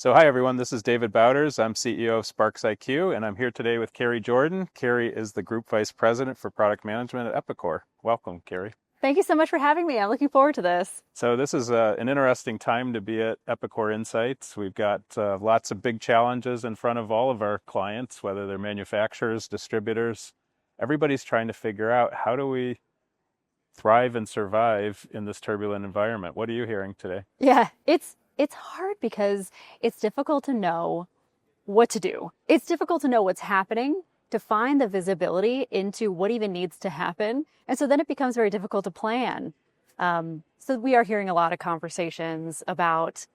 So hi everyone, this is David Bauders. I'm CEO of SPARXiQ, and I'm here today with Kerrie Jordan. Kerrie is the Group Vice President for Product Management at Epicor. Welcome, Kerrie. Thank you so much for having me. I'm looking forward to this. So this is an interesting time to be at Epicor Insights. We've got lots of big challenges in front of all of our clients, whether they're manufacturers, distributors. Everybody's trying to figure out, how do we thrive and survive in this turbulent environment? What are you hearing today? Yeah, it's hard because it's difficult to know what to do. It's difficult to know what's happening, to find the visibility into what even needs to happen. And so then it becomes very difficult to plan. So we are hearing a lot of conversations about,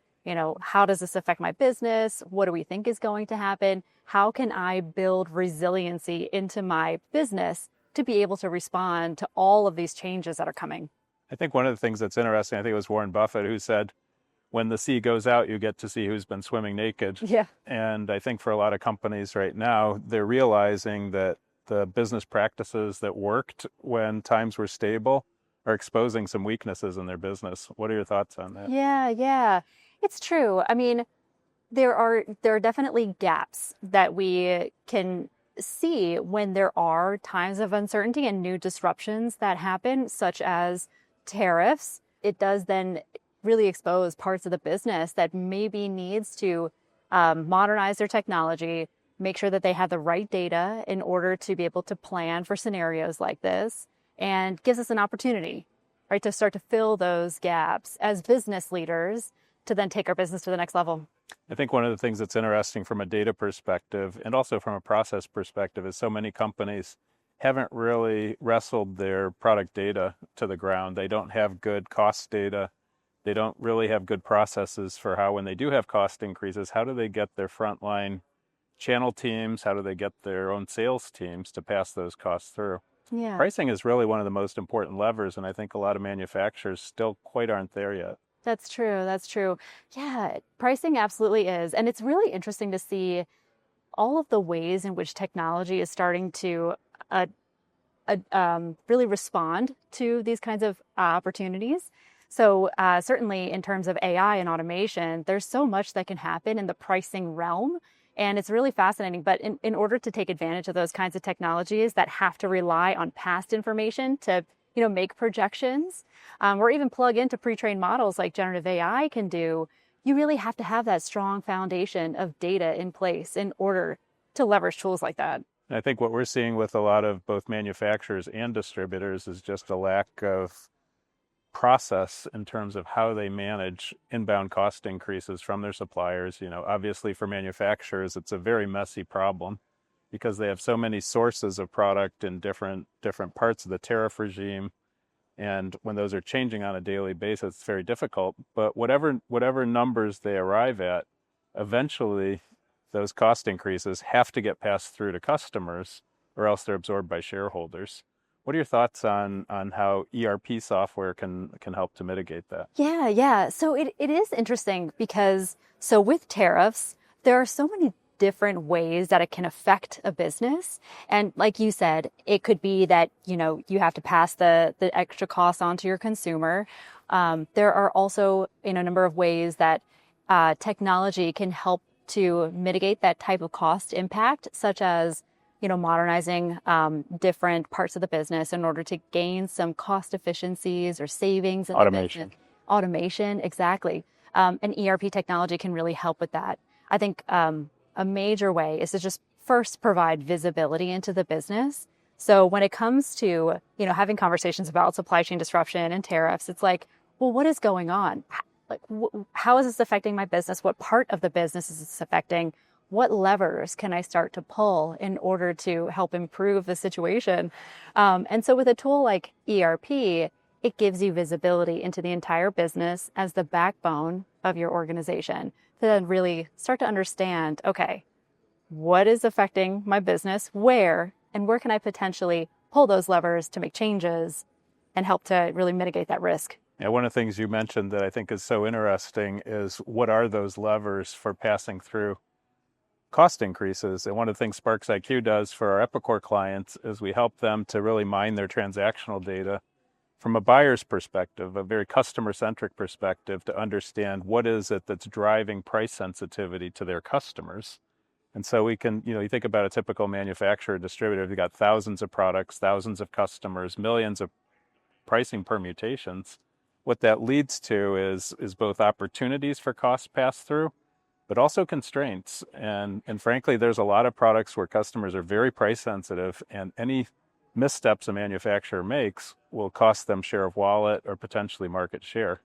how does this affect my business? What do we think is going to happen? How can I build resiliency into my business to be able to respond to all of these changes that are coming? I think one of the things that's interesting, I think it was Warren Buffett who said, when the sea goes out, you get to see who's been swimming naked. Yeah. And I think for a lot of companies right now, they're realizing that the business practices that worked when times were stable are exposing some weaknesses in their business. What are your thoughts on that? Yeah. It's true. I mean, there are definitely gaps that we can see when there are times of uncertainty and new disruptions that happen, such as tariffs. It does then really expose parts of the business that maybe needs to modernize their technology, make sure that they have the right data in order to be able to plan for scenarios like this, and gives us an opportunity, right, to start to fill those gaps as business leaders to then take our business to the next level. I think one of the things that's interesting from a data perspective and also from a process perspective is so many companies haven't really wrestled their product data to the ground. They don't have good cost data. They don't really have good processes for how, when they do have cost increases, how do they get their frontline channel teams, how do they get their own sales teams to pass those costs through? Yeah. Pricing is really one of the most important levers, and I think a lot of manufacturers still quite aren't there yet. That's true. Yeah, pricing absolutely is. And it's really interesting to see all of the ways in which technology is starting to really respond to these kinds of opportunities. So certainly in terms of AI and automation, there's so much that can happen in the pricing realm. And it's really fascinating. But in order to take advantage of those kinds of technologies that have to rely on past information to make projections, or even plug into pre-trained models like generative AI can do, you really have to have that strong foundation of data in place in order to leverage tools like that. And I think what we're seeing with a lot of both manufacturers and distributors is just a lack of process in terms of how they manage inbound cost increases from their suppliers. Obviously for manufacturers, it's a very messy problem because they have so many sources of product in different parts of the tariff regime. And when those are changing on a daily basis, it's very difficult. But whatever numbers they arrive at, eventually those cost increases have to get passed through to customers, or else they're absorbed by shareholders. What are your thoughts on how ERP software can help to mitigate that? Yeah. So it is interesting because with tariffs, there are so many different ways that it can affect a business. And like you said, it could be that, you have to pass the extra costs on to your consumer. There are also a number of ways that technology can help to mitigate that type of cost impact, such as modernizing different parts of the business in order to gain some cost efficiencies or savings in Automation. the business. Automation, exactly. And ERP technology can really help with that. I think a major way is to just first provide visibility into the business. So when it comes to having conversations about supply chain disruption and tariffs, it's like, well, what is going on? Like, how is this affecting my business? What part of the business is this affecting? What levers can I start to pull in order to help improve the situation? And so with a tool like ERP, it gives you visibility into the entire business as the backbone of your organization to then really start to understand, okay, what is affecting my business, where can I potentially pull those levers to make changes and help to really mitigate that risk? Yeah, one of the things you mentioned that I think is so interesting is, what are those levers for passing through cost increases? And one of the things SPARXiQ does for our Epicor clients is we help them to really mine their transactional data from a buyer's perspective, a very customer-centric perspective, to understand what is it that's driving price sensitivity to their customers. And so we can, you think about a typical manufacturer, distributor, they've got thousands of products, thousands of customers, millions of pricing permutations. What that leads to is both opportunities for cost pass-through, but also constraints. And frankly, there's a lot of products where customers are very price sensitive, and any missteps a manufacturer makes will cost them share of wallet or potentially market share.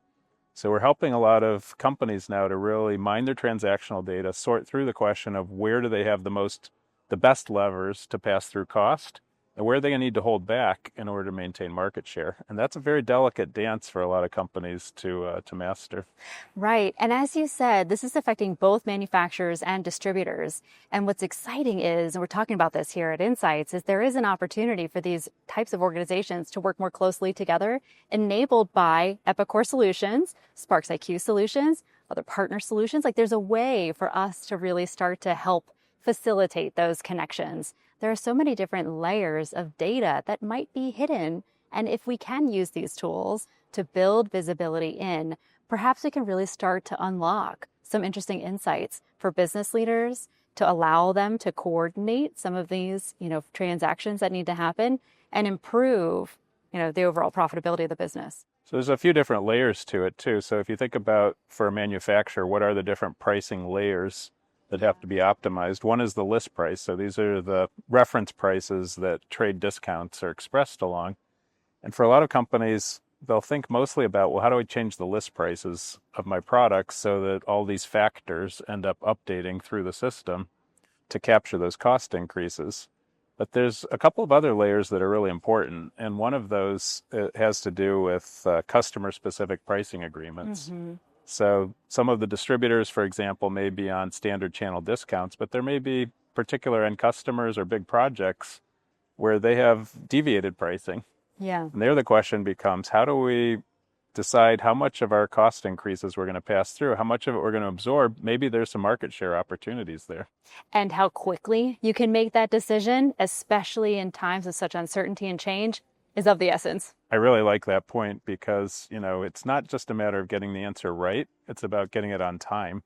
So we're helping a lot of companies now to really mine their transactional data, sort through the question of where do they have the best levers to pass through cost, and where are they going to need to hold back in order to maintain market share. And that's a very delicate dance for a lot of companies to master. Right. And as you said, this is affecting both manufacturers and distributors. And what's exciting is, and we're talking about this here at Insights, is there is an opportunity for these types of organizations to work more closely together, enabled by Epicor solutions, SPARXiQ solutions, other partner solutions. Like, there's a way for us to really start to help facilitate those connections. There are so many different layers of data that might be hidden. And if we can use these tools to build visibility in, perhaps we can really start to unlock some interesting insights for business leaders to allow them to coordinate some of these, transactions that need to happen and improve, the overall profitability of the business. So there's a few different layers to it too. So if you think about, for a manufacturer, what are the different pricing layers that have to be optimized? One is the list price. So these are the reference prices that trade discounts are expressed along. And for a lot of companies, they'll think mostly about, well, how do I change the list prices of my products so that all these factors end up updating through the system to capture those cost increases? But there's a couple of other layers that are really important. And one of those has to do with customer-specific pricing agreements. Mm-hmm. So some of the distributors, for example, may be on standard channel discounts, but there may be particular end customers or big projects where they have deviated pricing. Yeah. And there the question becomes, how do we decide how much of our cost increases we're going to pass through, how much of it we're going to absorb? Maybe there's some market share opportunities there. And how quickly you can make that decision, especially in times of such uncertainty and change, is of the essence. I really like that point because, it's not just a matter of getting the answer right. It's about getting it on time.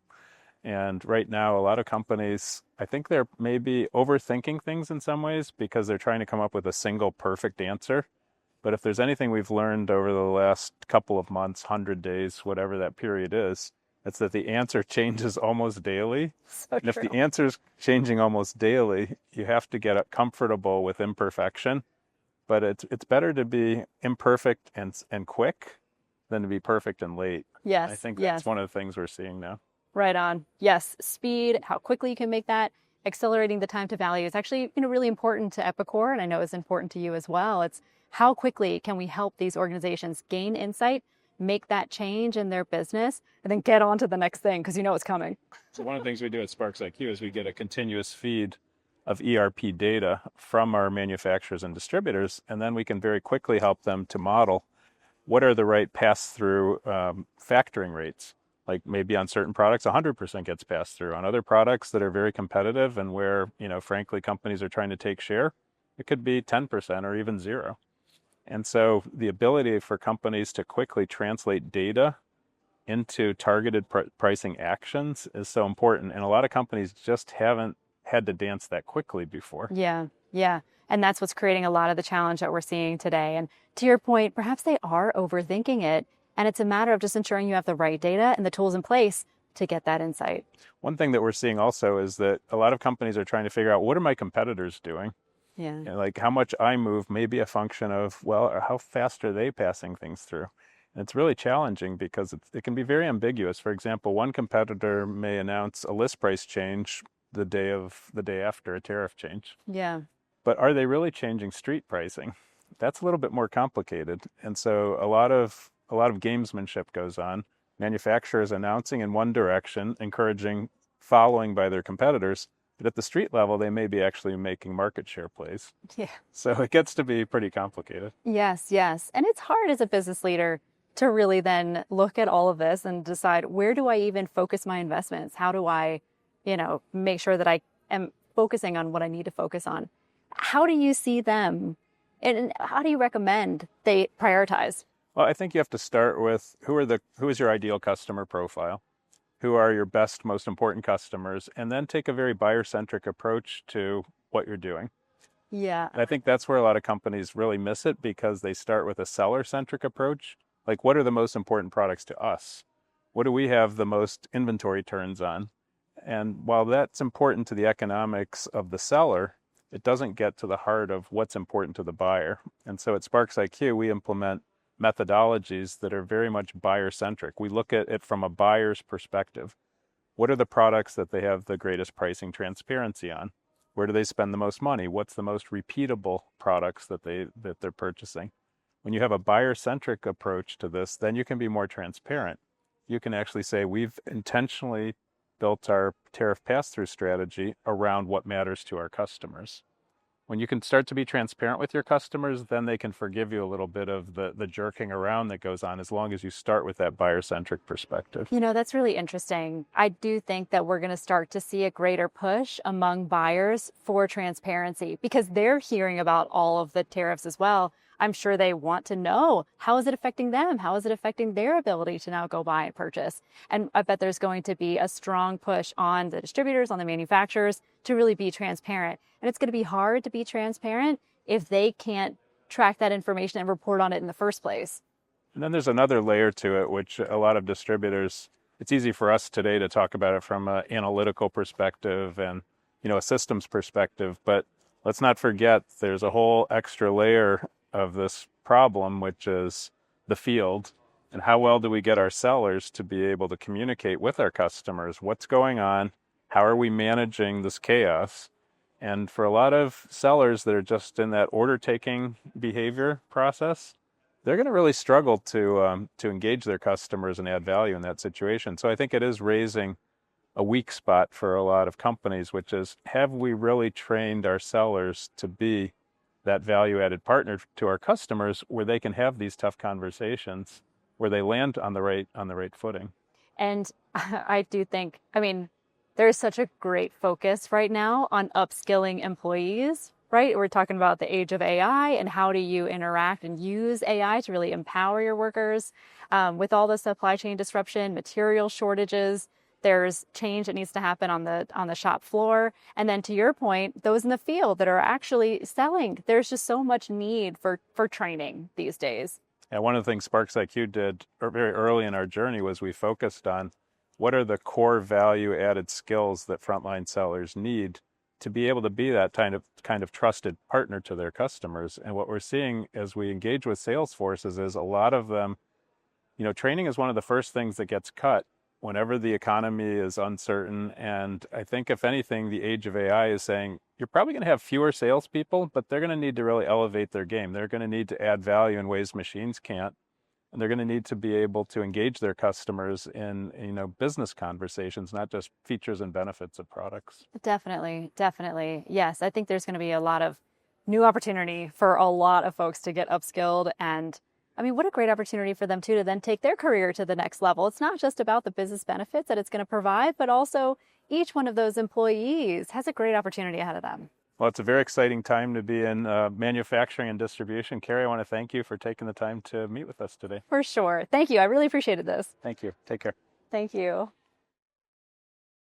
And right now, a lot of companies, I think they're maybe overthinking things in some ways because they're trying to come up with a single perfect answer. But if there's anything we've learned over the last couple of months, 100 days, whatever that period is, it's that the answer changes almost daily. So and true. If the answer's changing almost daily, you have to get comfortable with imperfection. But it's better to be imperfect and quick than to be perfect and late. Yes. I think that's one of the things we're seeing now. Right on. Yes. Speed, how quickly you can make that, accelerating the time to value is actually, really important to Epicor, and I know it's important to you as well. It's how quickly can we help these organizations gain insight, make that change in their business, and then get on to the next thing because it's coming. So one of the things we do at SPARXiQ is we get a continuous feed of ERP data from our manufacturers and distributors, and then we can very quickly help them to model what are the right pass-through factoring rates. Like maybe on certain products, 100% gets passed through. On other products that are very competitive and where, frankly, companies are trying to take share, it could be 10% or even 0. And so the ability for companies to quickly translate data into targeted pricing actions is so important. And a lot of companies just haven't had to dance that quickly before. Yeah. And that's what's creating a lot of the challenge that we're seeing today. And to your point, perhaps they are overthinking it. And it's a matter of just ensuring you have the right data and the tools in place to get that insight. One thing that we're seeing also is that a lot of companies are trying to figure out, what are my competitors doing? Yeah. Like how much I move may be a function of, well, how fast are they passing things through? And it's really challenging because it can be very ambiguous. For example, one competitor may announce a list price change the day after a tariff change. Yeah. But are they really changing street pricing? That's a little bit more complicated. And so a lot of gamesmanship goes on. Manufacturers announcing in one direction, encouraging following by their competitors. But at the street level, they may be actually making market share plays. Yeah. So it gets to be pretty complicated. Yes. And it's hard as a business leader to really then look at all of this and decide, where do I even focus my investments? How do I, make sure that I am focusing on what I need to focus on? How do you see them And how do you recommend they prioritize? Well, I think you have to start with who is your ideal customer profile? Who are your best, most important customers? And then take a very buyer-centric approach to what you're doing. Yeah. And I think that's where a lot of companies really miss it because they start with a seller-centric approach. Like, what are the most important products to us? What do we have the most inventory turns on? And while that's important to the economics of the seller, it doesn't get to the heart of what's important to the buyer. And so at SPARXiQ, we implement methodologies that are very much buyer-centric. We look at it from a buyer's perspective. What are the products that they have the greatest pricing transparency on? Where do they spend the most money? What's the most repeatable products that they're purchasing? When you have a buyer-centric approach to this, then you can be more transparent. You can actually say, we've intentionally built our tariff pass-through strategy around what matters to our customers. When you can start to be transparent with your customers, then they can forgive you a little bit of the jerking around that goes on as long as you start with that buyer-centric perspective. You know, that's really interesting. I do think that we're going to start to see a greater push among buyers for transparency because they're hearing about all of the tariffs as well. I'm sure they want to know, how is it affecting them? How is it affecting their ability to now go buy and purchase? And I bet there's going to be a strong push on the distributors, on the manufacturers to really be transparent. And it's going to be hard to be transparent if they can't track that information and report on it in the first place. And then there's another layer to it, which a lot of distributors, it's easy for us today to talk about it from an analytical perspective and, a systems perspective, but let's not forget there's a whole extra layer of this problem, which is the field. And how well do we get our sellers to be able to communicate with our customers? What's going on? How are we managing this chaos? And for a lot of sellers that are just in that order-taking behavior process, they're going to really struggle to engage their customers and add value in that situation. So I think it is raising a weak spot for a lot of companies, which is, have we really trained our sellers to be that value-added partner to our customers where they can have these tough conversations, where they land on the right footing? And I do think, there's such a great focus right now on upskilling employees, right? We're talking about the age of AI and how do you interact and use AI to really empower your workers. With all the supply chain disruption, material shortages, there's change that needs to happen on the shop floor. And then to your point, those in the field that are actually selling, there's just so much need for training these days. Yeah, one of the things SPARXiQ did very early in our journey was we focused on what are the core value added skills that frontline sellers need to be able to be that kind of trusted partner to their customers. And what we're seeing as we engage with sales forces is a lot of them, training is one of the first things that gets cut whenever the economy is uncertain. And I think if anything, the age of AI is saying you're probably going to have fewer salespeople, but they're going to need to really elevate their game. They're going to need to add value in ways machines can't. And they're going to need to be able to engage their customers in, business conversations, not just features and benefits of products. Definitely, definitely. Yes, I think there's going to be a lot of new opportunity for a lot of folks to get upskilled. And what a great opportunity for them too, to then take their career to the next level. It's not just about the business benefits that it's going to provide, but also each one of those employees has a great opportunity ahead of them. Well, it's a very exciting time to be in manufacturing and distribution. Kerrie, I want to thank you for taking the time to meet with us today. For sure. Thank you. I really appreciated this. Thank you. Take care. Thank you.